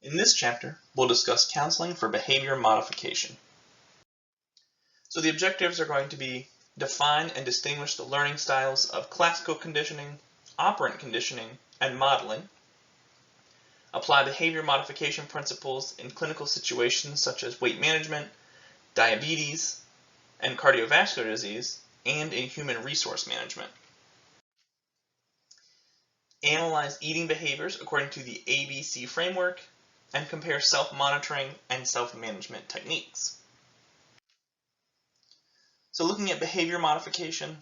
In this chapter, we'll discuss counseling for behavior modification. So the objectives are going to be define and distinguish the learning styles of classical conditioning, operant conditioning, and modeling. Apply behavior modification principles in clinical situations such as weight management, diabetes, and cardiovascular disease, and in human resource management. Analyze eating behaviors according to the ABC framework, and compare self-monitoring and self-management techniques. So looking at behavior modification,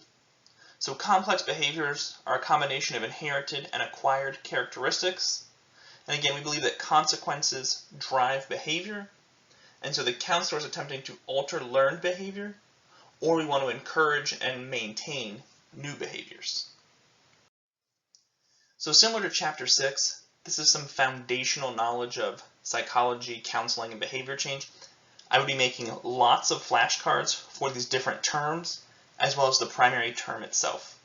so complex behaviors are a combination of inherited and acquired characteristics. And again, we believe that consequences drive behavior, and so the counselor is attempting to alter learned behavior, or we want to encourage and maintain new behaviors. So similar to Chapter 6, this is some foundational knowledge of psychology, counseling, and behavior change. I would be making lots of flashcards for these different terms, as well as the primary term itself.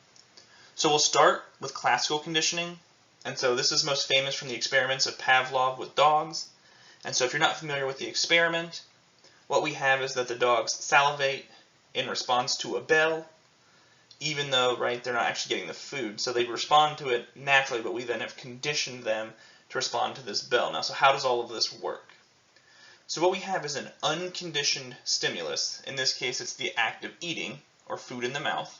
So we'll start with classical conditioning, and so this is most famous from the experiments of Pavlov with dogs. And so if you're not familiar with the experiment, what we have is that the dogs salivate in response to a bell, even though, right, they're not actually getting the food. So they respond to it naturally, but we then have conditioned them to respond to this bell. Now, so how does all of this work? So what we have is an unconditioned stimulus. In this case, it's the act of eating, or food in the mouth.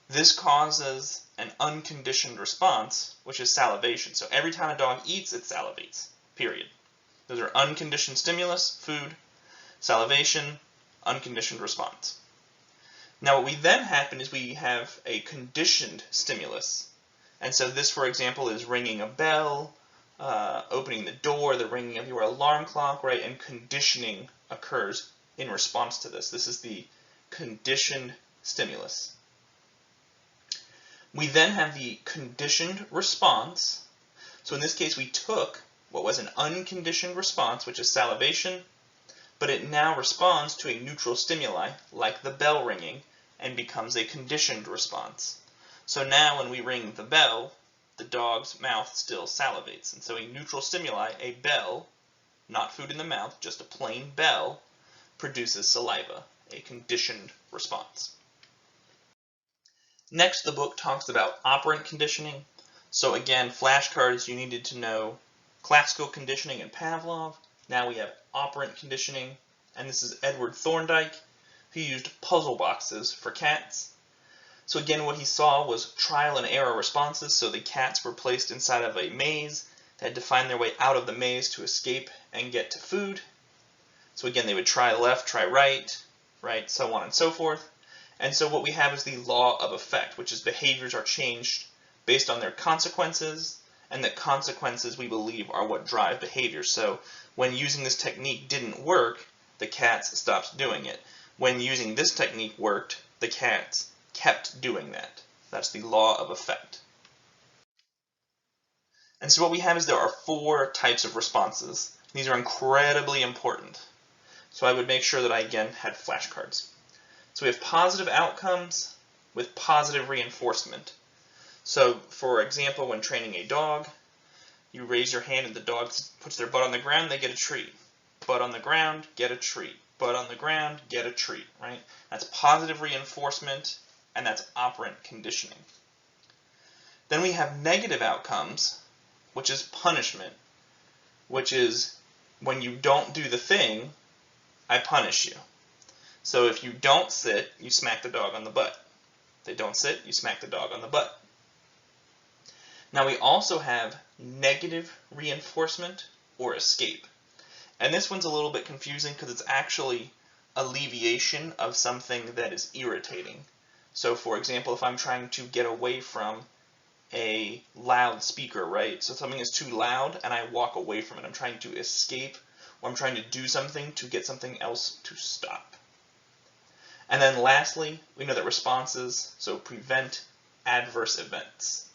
This causes an unconditioned response, which is salivation. So every time a dog eats, it salivates, period. Those are unconditioned stimulus, food, salivation, unconditioned response. Now what we then happen is we have a conditioned stimulus. And so this, for example, is ringing a bell, opening the door, the ringing of your alarm clock, right? And conditioning occurs in response to this. This is the conditioned stimulus. We then have the conditioned response. So in this case, we took what was an unconditioned response, which is salivation, but it now responds to a neutral stimuli, like the bell ringing, and becomes a conditioned response. So now when we ring the bell, the dog's mouth still salivates. And so a neutral stimuli, a bell, not food in the mouth, just a plain bell, produces saliva, a conditioned response. Next, the book talks about operant conditioning. So again, flashcards, you needed to know classical conditioning and Pavlov. Now we have operant conditioning, and this is Edward Thorndike, who used puzzle boxes for cats. So again, what he saw was trial and error responses. So the cats were placed inside of a maze. They had to find their way out of the maze to escape and get to food. So again, they would try left, try right, so on and so forth. And so what we have is the law of effect, which is behaviors are changed based on their consequences, and that consequences, we believe, are what drive behavior. So when using this technique didn't work, the cats stopped doing it. When using this technique worked, the cats kept doing that. That's the law of effect. And so what we have is there are 4 types of responses. These are incredibly important. So I would make sure that I, again, had flashcards. So we have positive outcomes with positive reinforcement. So, for example, when training a dog, you raise your hand and the dog puts their butt on the ground, they get a treat. Butt on the ground, get a treat. Butt on the ground, get a treat, right? That's positive reinforcement, and that's operant conditioning. Then we have negative outcomes, which is punishment, which is when you don't do the thing, I punish you. So if you don't sit, you smack the dog on the butt. If they don't sit, you smack the dog on the butt. Now we also have negative reinforcement or escape. And this one's a little bit confusing because it's actually alleviation of something that is irritating. So for example, if I'm trying to get away from a loud speaker, right? So something is too loud and I walk away from it. I'm trying to escape, or I'm trying to do something to get something else to stop. And then lastly, we know that responses, so prevent adverse events.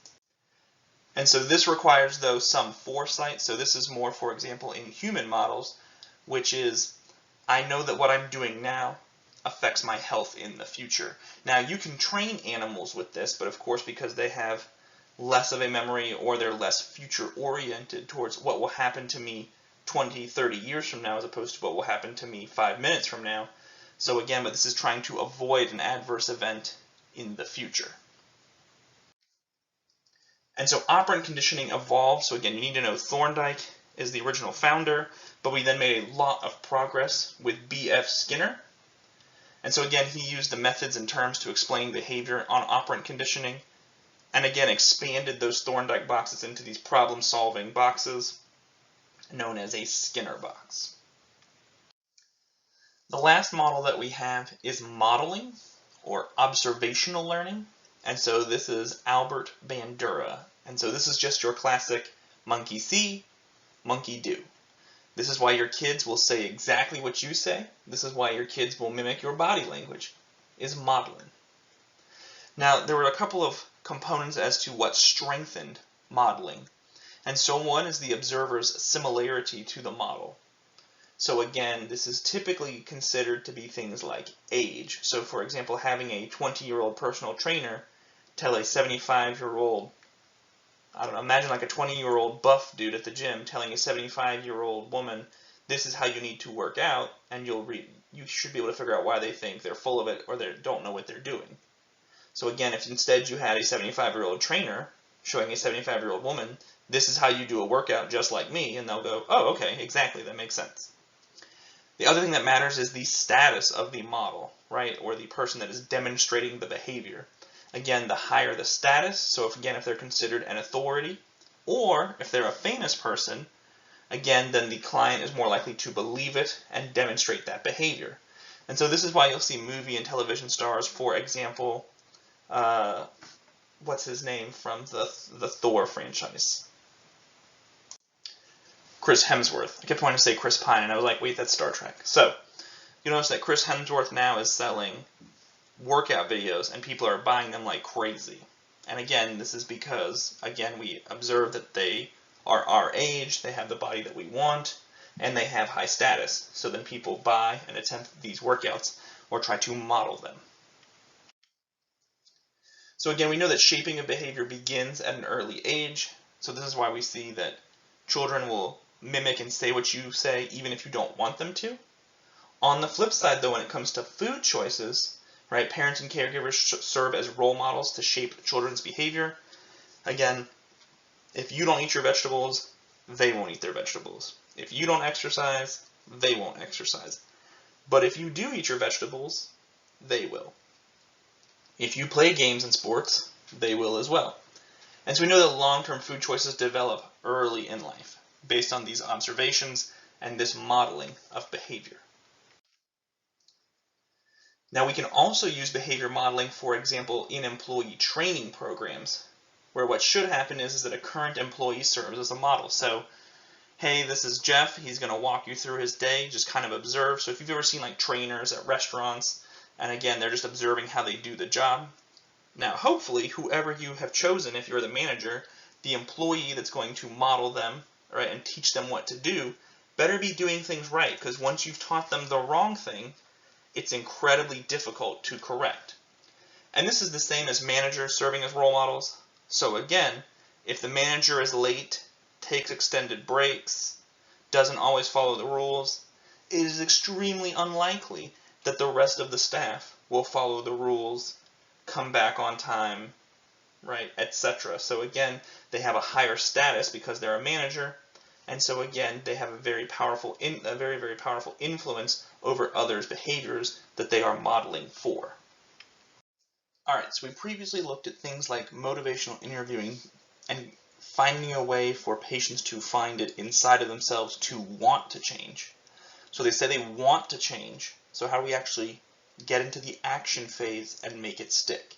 And so this requires, though, some foresight. So this is more, for example, in human models, which is, I know that what I'm doing now affects my health in the future. Now, you can train animals with this, but of course, because they have less of a memory, or they're less future oriented towards what will happen to me 20, 30 years from now as opposed to what will happen to me 5 minutes from now. So again, but this is trying to avoid an adverse event in the future. And so operant conditioning evolved. So again, you need to know Thorndike is the original founder, but we then made a lot of progress with B.F. Skinner. And so again, he used the methods and terms to explain behavior on operant conditioning, and again expanded those Thorndike boxes into these problem-solving boxes known as a Skinner box. The last model that we have is modeling, or observational learning. And so this is Albert Bandura. And so this is just your classic monkey see, monkey do. This is why your kids will say exactly what you say. This is why your kids will mimic your body language, is modeling. Now, there were a couple of components as to what strengthened modeling. And so one is the observer's similarity to the model. So again, this is typically considered to be things like age. So for example, having a 20-year-old personal trainer tell a 75-year-old, I don't know, imagine like a 20-year-old buff dude at the gym telling a 75-year-old woman, this is how you need to work out, and you should be able to figure out why they think they're full of it or they don't know what they're doing. So again, if instead you had a 75-year-old trainer showing a 75-year-old woman, this is how you do a workout just like me, and they'll go, oh, okay, exactly, that makes sense. The other thing that matters is the status of the model, right, or the person that is demonstrating the behavior. Again, the higher the status, so if they're considered an authority, or if they're a famous person, again, then the client is more likely to believe it and demonstrate that behavior. And so this is why you'll see movie and television stars, for example, what's his name from the Thor franchise? Chris Hemsworth. I kept wanting to say Chris Pine, and I was like, wait, that's Star Trek. So, you notice that Chris Hemsworth now is selling workout videos, and people are buying them like crazy. And again, this is because, again, we observe that they are our age, they have the body that we want, and they have high status. So then people buy and attempt these workouts or try to model them. So again, we know that shaping of behavior begins at an early age. So this is why we see that children will mimic and say what you say even if you don't want them to. On the flip side, though, when it comes to food choices, right, parents and caregivers serve as role models to shape children's behavior. Again, if you don't eat your vegetables, they won't eat their vegetables. If you don't exercise, they won't exercise. But if you do eat your vegetables, they will. If you play games and sports, they will as well. And so we know that long-term food choices develop early in life based on these observations and this modeling of behavior. Now we can also use behavior modeling, for example, in employee training programs, where what should happen is that a current employee serves as a model. So, hey, this is Jeff, he's going to walk you through his day, just kind of observe. So if you've ever seen like trainers at restaurants, and again, they're just observing how they do the job. Now, hopefully, whoever you have chosen, if you're the manager, the employee that's going to model them, right, and teach them what to do, better be doing things right, because once you've taught them the wrong thing, it's incredibly difficult to correct. And this is the same as managers serving as role models. So again, if the manager is late, takes extended breaks, doesn't always follow the rules, it is extremely unlikely that the rest of the staff will follow the rules, come back on time, right, etc. So again, they have a higher status because they're a manager, and so again, they have a very powerful influence over others' behaviors that they are modeling for. Alright, so we previously looked at things like motivational interviewing and finding a way for patients to find it inside of themselves to want to change. So they say they want to change, so how do we actually get into the action phase and make it stick?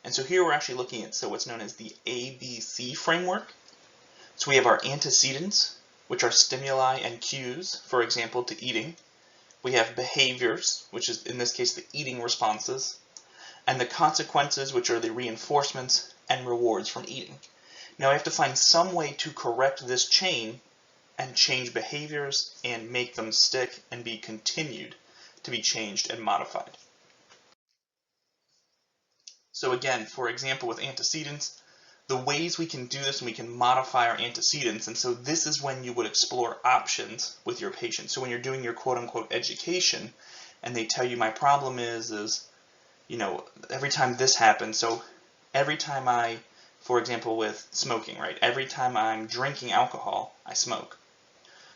And so here we're actually looking at what's known as the ABC framework. So we have our antecedents, which are stimuli and cues, for example, to eating. We have behaviors, which is in this case the eating responses, and the consequences, which are the reinforcements and rewards from eating. Now we have to find some way to correct this chain and change behaviors and make them stick and be continued to be changed and modified. So again, for example, with antecedents, the ways we can do this, and we can modify our antecedents. And so this is when you would explore options with your patient. So when you're doing your quote-unquote education and they tell you, my problem is every time this happens, so every time I, for example, with smoking, right? Every time I'm drinking alcohol, I smoke.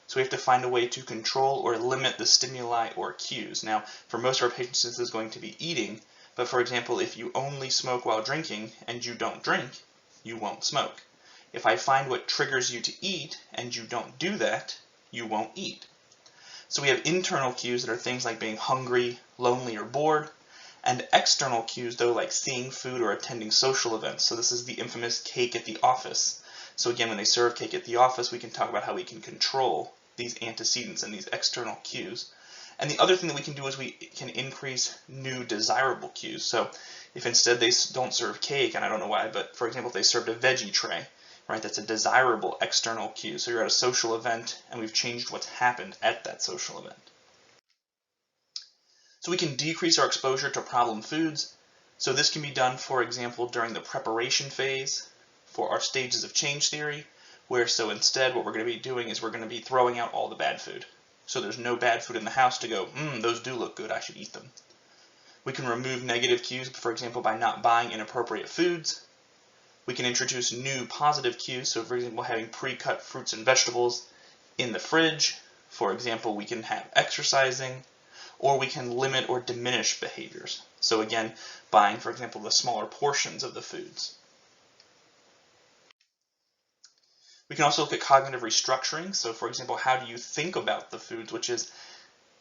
So we have to find a way to control or limit the stimuli or cues. Now, for most of our patients, this is going to be eating. But for example, if you only smoke while drinking and you don't drink, you won't smoke. If I find what triggers you to eat and you don't do that, you won't eat. So we have internal cues that are things like being hungry, lonely, or bored, and external cues, though, like seeing food or attending social events. So this is the infamous cake at the office. So again, when they serve cake at the office, we can talk about how we can control these antecedents and these external cues. And the other thing that we can do is we can increase new desirable cues. So if instead they don't serve cake, and I don't know why, but for example, if they served a veggie tray, right, that's a desirable external cue. So you're at a social event, and we've changed what's happened at that social event. So we can decrease our exposure to problem foods. So this can be done, for example, during the preparation phase for our stages of change theory, where so instead what we're going to be doing is we're going to be throwing out all the bad food. So there's no bad food in the house to go, those do look good, I should eat them. We can remove negative cues, for example, by not buying inappropriate foods. We can introduce new positive cues, so for example, having pre-cut fruits and vegetables in the fridge. For example, we can have exercising, or we can limit or diminish behaviors. So again, buying, for example, the smaller portions of the foods. We can also look at cognitive restructuring. So for example, how do you think about the foods, which is,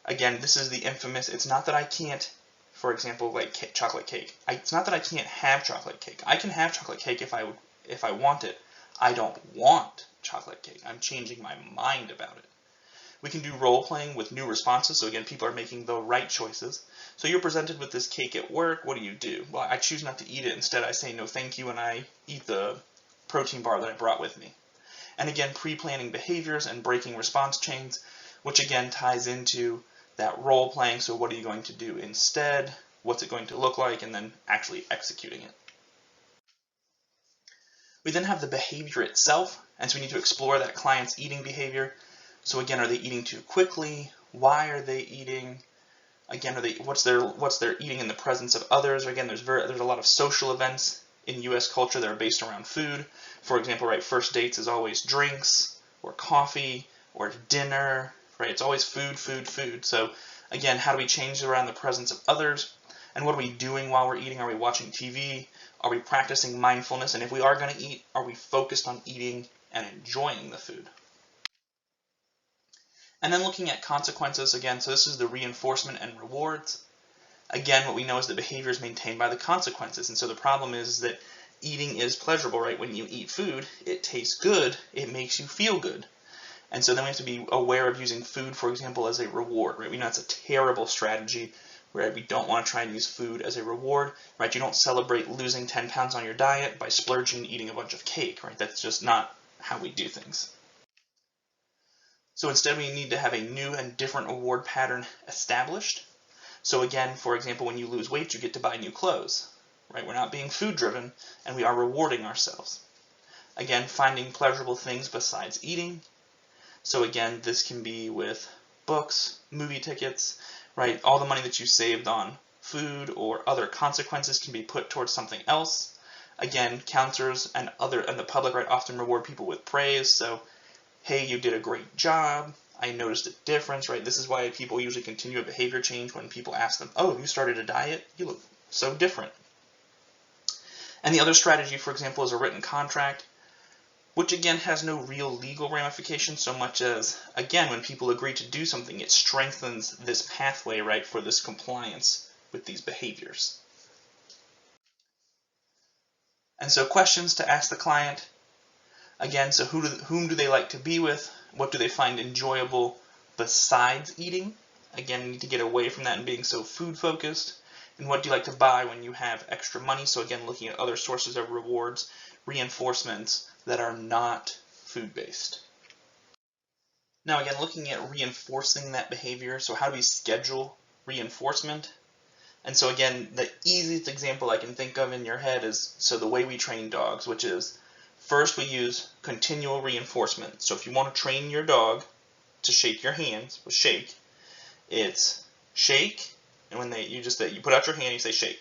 again, this is the infamous, it's not that I can't, for example, like chocolate cake. It's not that I can't have chocolate cake. I can have chocolate cake if I want it. I don't want chocolate cake. I'm changing my mind about it. We can do role playing with new responses. So again, people are making the right choices. So you're presented with this cake at work. What do? Well, I choose not to eat it. Instead, I say no thank you, and I eat the protein bar that I brought with me. And again, pre-planning behaviors and breaking response chains, which again ties into that role playing. So what are you going to do instead? What's it going to look like? And then actually executing it. We then have the behavior itself. And so we need to explore that client's eating behavior. So again, are they eating too quickly? Why are they eating? Again, what's their eating in the presence of others? Or again, there's a lot of social events in U.S. culture that are based around food. For example, right, first dates is always drinks or coffee or dinner, right? It's always food, food, food. So again, how do we change around the presence of others? And what are we doing while we're eating? Are we watching TV? Are we practicing mindfulness? And if we are going to eat, are we focused on eating and enjoying the food? And then looking at consequences again, so this is the reinforcement and rewards. Again, what we know is that behavior is maintained by the consequences. And so the problem is that eating is pleasurable, right? When you eat food, it tastes good, it makes you feel good. And so then we have to be aware of using food, for example, as a reward, right? We know that's a terrible strategy, right? We don't want to try and use food as a reward, right? You don't celebrate losing 10 pounds on your diet by splurging and eating a bunch of cake, right? That's just not how we do things. So instead, we need to have a new and different reward pattern established. So again, for example, when you lose weight, you get to buy new clothes, right? We're not being food driven, and we are rewarding ourselves. Again, finding pleasurable things besides eating. So again, this can be with books, movie tickets, right? All the money that you saved on food or other consequences can be put towards something else. Again, counselors and the public, right, often reward people with praise. So, hey, you did a great job. I noticed a difference, right? This is why people usually continue a behavior change when people ask them, oh, you started a diet? You look so different. And the other strategy, for example, is a written contract, which again has no real legal ramifications so much as, again, when people agree to do something, it strengthens this pathway, right, for this compliance with these behaviors. And so questions to ask the client. Again, so whom do they like to be with? What do they find enjoyable besides eating? Again, you need to get away from that and being so food focused. And what do you like to buy when you have extra money? So again, looking at other sources of rewards, reinforcements that are not food-based. Now again, looking at reinforcing that behavior. So how do we schedule reinforcement? And so again, the easiest example I can think of in your head is, so the way we train dogs, which is, first we use continual reinforcement. So if you want to train your dog to shake your hands with shake, it's shake, and when you put out your hand, you say shake.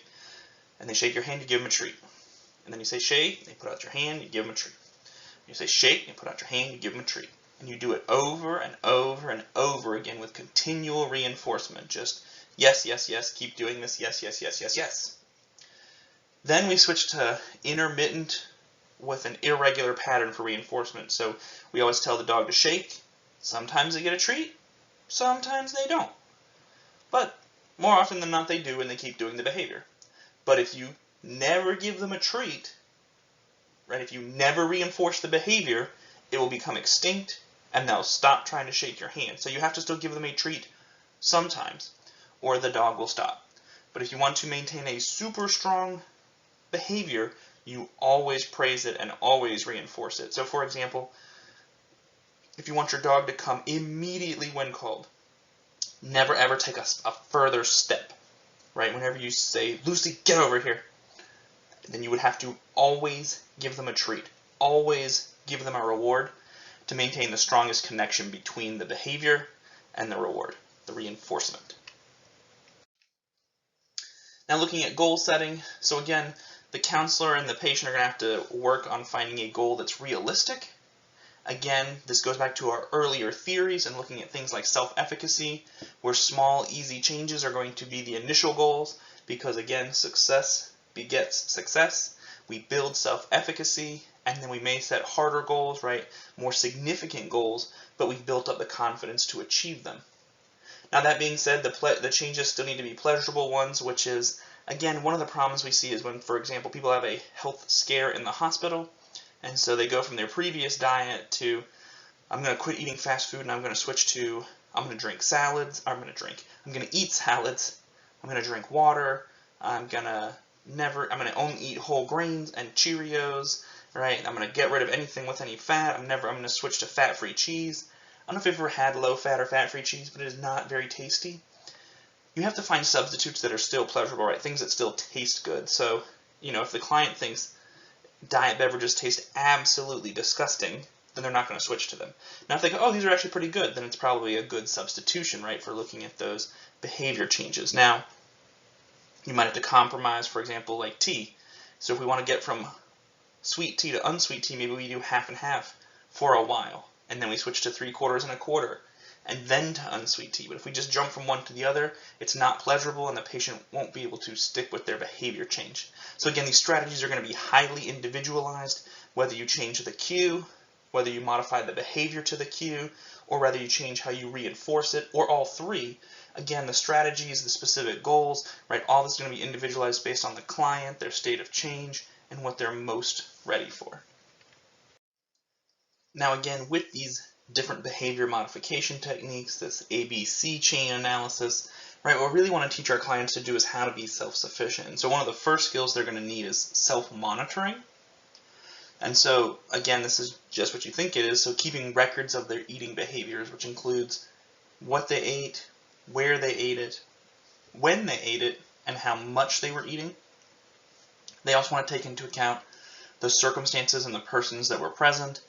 And they shake your hand, you give them a treat. And then you say shake, they put out your hand, you give them a treat. You say shake, you put out your hand, you give them a treat. And you do it over and over and over again with continual reinforcement. Just yes, yes, yes, keep doing this, yes, yes, yes, yes, yes. Then we switch to intermittent with an irregular pattern for reinforcement. So we always tell the dog to shake. Sometimes they get a treat, sometimes they don't. But more often than not they do, and they keep doing the behavior. But if you never give them a treat, right, if you never reinforce the behavior, it will become extinct and they'll stop trying to shake your hand. So you have to still give them a treat sometimes, or the dog will stop. But if you want to maintain a super strong behavior, you always praise it and always reinforce it. So for example, if you want your dog to come immediately when called, never ever take a further step, right? Whenever you say, Lucy, get over here, then you would have to always give them a treat, always give them a reward to maintain the strongest connection between the behavior and the reward, the reinforcement. Now looking at goal setting, so again, the counselor and the patient are going to have to work on finding a goal that's realistic. Again, this goes back to our earlier theories and looking at things like self-efficacy, where small, easy changes are going to be the initial goals, because again, success begets success. We build self-efficacy, and then we may set harder goals, right? More significant goals, but we've built up the confidence to achieve them. Now that being said, the changes still need to be pleasurable ones, which is, again, one of the problems we see is when, for example, people have a health scare in the hospital, and so they go from their previous diet to, I'm going to quit eating fast food and I'm going to switch to, I'm going to drink salads, I'm going to eat salads, I'm going to drink water, I'm going to only eat whole grains and Cheerios, right? I'm going to get rid of anything with any fat. I'm going to switch to fat-free cheese. I don't know if you've ever had low-fat or fat-free cheese, but it is not very tasty. You have to find substitutes that are still pleasurable, right? Things that still taste good. So, if the client thinks diet beverages taste absolutely disgusting, then they're not going to switch to them. Now, if they go, oh, these are actually pretty good, then it's probably a good substitution, right, for looking at those behavior changes. Now, you might have to compromise, for example, like tea. So if we want to get from sweet tea to unsweet tea, maybe we do half and half for a while, and then we switch to 3/4 and 1/4, and then to unsweet tea. But if we just jump from one to the other, it's not pleasurable, and the patient won't be able to stick with their behavior change. So again, these strategies are going to be highly individualized, whether you change the cue, whether you modify the behavior to the cue, or whether you change how you reinforce it, or all three. Again, the strategies, the specific goals, right, all this is going to be individualized based on the client, their state of change, and what they're most ready for. Now again, with these different behavior modification techniques, this ABC chain analysis, right, what we really want to teach our clients to do is how to be self-sufficient. And so one of the first skills they're going to need is self-monitoring. And so, again, this is just what you think it is, so keeping records of their eating behaviors, which includes what they ate, where they ate it, when they ate it, and how much they were eating. They also want to take into account the circumstances and the persons that were present.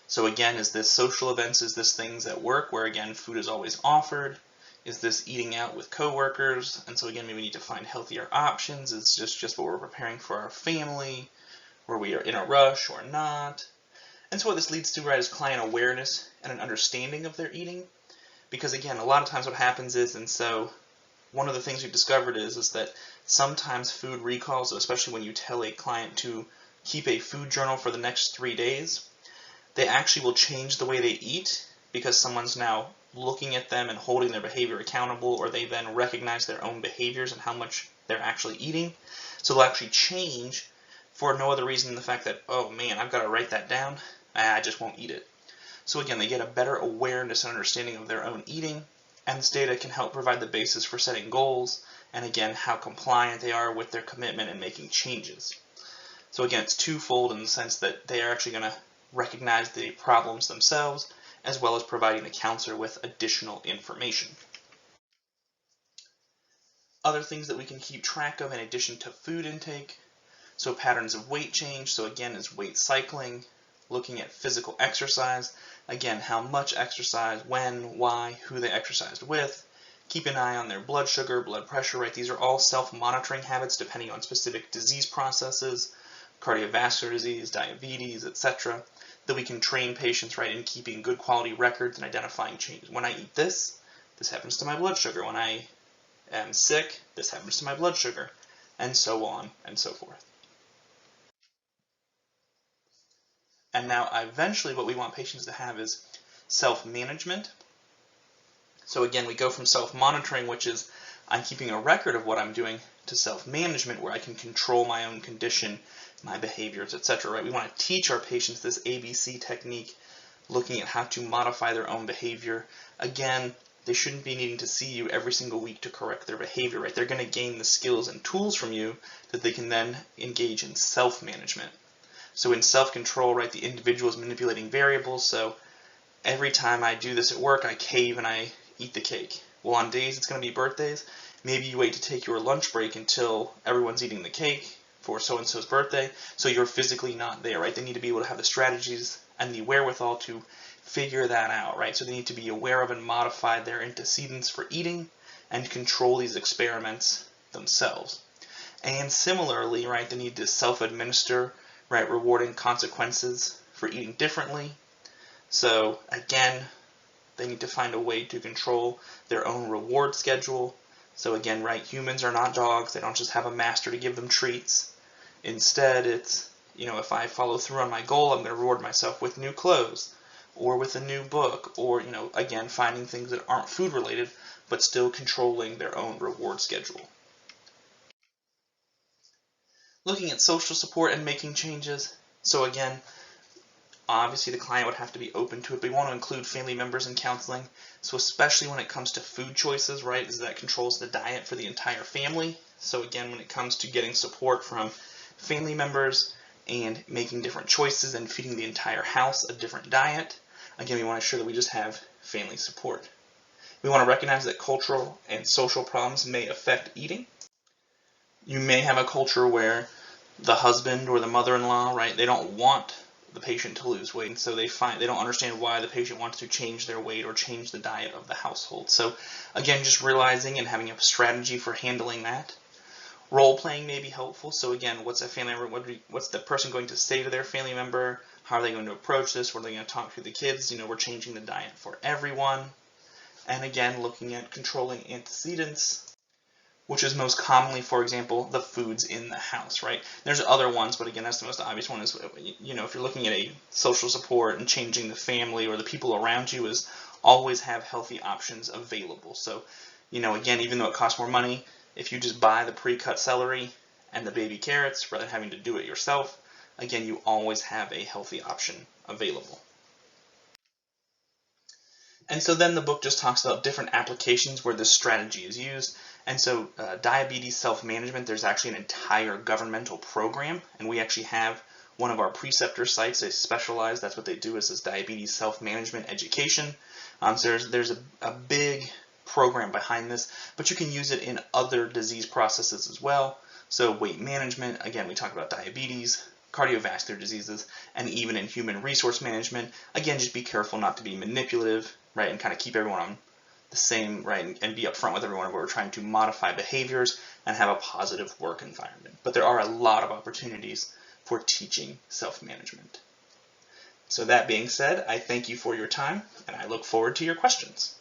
So again, is this social events, is this things at work where again food is always offered? Is this eating out with coworkers? And so again, maybe we need to find healthier options. Is this just what we're preparing for our family, where we are in a rush or not? And so what this leads to, right, is client awareness and an understanding of their eating. Because again, a lot of times what happens is, and so one of the things we've discovered is that sometimes food recalls, especially when you tell a client to keep a food journal for the next 3 days, they actually will change the way they eat because someone's now looking at them and holding their behavior accountable, or they then recognize their own behaviors and how much they're actually eating. So they'll actually change for no other reason than the fact that, oh man, I've got to write that down, I just won't eat it. So again, they get a better awareness and understanding of their own eating, and this data can help provide the basis for setting goals, and again, how compliant they are with their commitment and making changes. So again, it's twofold in the sense that they are actually going to recognize the problems themselves, as well as providing the counselor with additional information. Other things that we can keep track of in addition to food intake, so patterns of weight change, so again is weight cycling, looking at physical exercise, again how much exercise, when, why, who they exercised with, keep an eye on their blood sugar, blood pressure, right? These are all self-monitoring habits depending on specific disease processes, cardiovascular disease, diabetes, etc., that we can train patients, right, in keeping good quality records and identifying changes. When I eat this happens to my blood sugar. When I am sick, this happens to my blood sugar, and so on and so forth. And now eventually what we want patients to have is self-management. So again, we go from self-monitoring, which is I'm keeping a record of what I'm doing, to self-management, where I can control my own condition, my behaviors, etc. Right? We want to teach our patients this ABC technique, looking at how to modify their own behavior. Again, they shouldn't be needing to see you every single week to correct their behavior, right? They're going to gain the skills and tools from you that they can then engage in self-management. So in self-control, right, the individual is manipulating variables. So every time I do this at work, I cave and I eat the cake. Well, on days it's going to be birthdays, maybe you wait to take your lunch break until everyone's eating the cake for so-and-so's birthday, so you're physically not there, right? They need to be able to have the strategies and the wherewithal to figure that out, right? So they need to be aware of and modify their antecedents for eating and control these experiments themselves. And similarly, right, they need to self-administer, right, rewarding consequences for eating differently. So again, they need to find a way to control their own reward schedule. So again, right, humans are not dogs. They don't just have a master to give them treats. Instead, it's, if I follow through on my goal, I'm going to reward myself with new clothes or with a new book, or, again, finding things that aren't food related, but still controlling their own reward schedule. Looking at social support and making changes. So again, obviously the client would have to be open to it, but we want to include family members in counseling. So especially when it comes to food choices, right, is that controls the diet for the entire family. So again, when it comes to getting support from family members and making different choices and feeding the entire house a different diet, again, we want to ensure that we just have family support. We want to recognize that cultural and social problems may affect eating. You may have a culture where the husband or the mother-in-law, right, they don't want the patient to lose weight, and so they don't understand why the patient wants to change their weight or change the diet of the household. So again, just realizing and having a strategy for handling that. Role playing may be helpful. So again, what's the person going to say to their family member? How are they going to approach this? What are they going to talk to the kids? We're changing the diet for everyone. And again, looking at controlling antecedents, which is most commonly, for example, the foods in the house, right? There's other ones, but again, that's the most obvious one is, if you're looking at a social support and changing the family or the people around you, is always have healthy options available. So, again, even though it costs more money, if you just buy the pre-cut celery and the baby carrots rather than having to do it yourself, again, you always have a healthy option available. And so then the book just talks about different applications where this strategy is used. And so diabetes self-management, there's actually an entire governmental program, and we actually have one of our preceptor sites. They specialize, that's what they do, is this diabetes self-management education. So there's a big program behind this, but you can use it in other disease processes as well. So weight management, again, we talk about diabetes, cardiovascular diseases, and even in human resource management. Again, just be careful not to be manipulative, right, and kind of keep everyone on the same, right, and be upfront with everyone where we're trying to modify behaviors and have a positive work environment. But there are a lot of opportunities for teaching self-management. So that being said, I thank you for your time, and I look forward to your questions.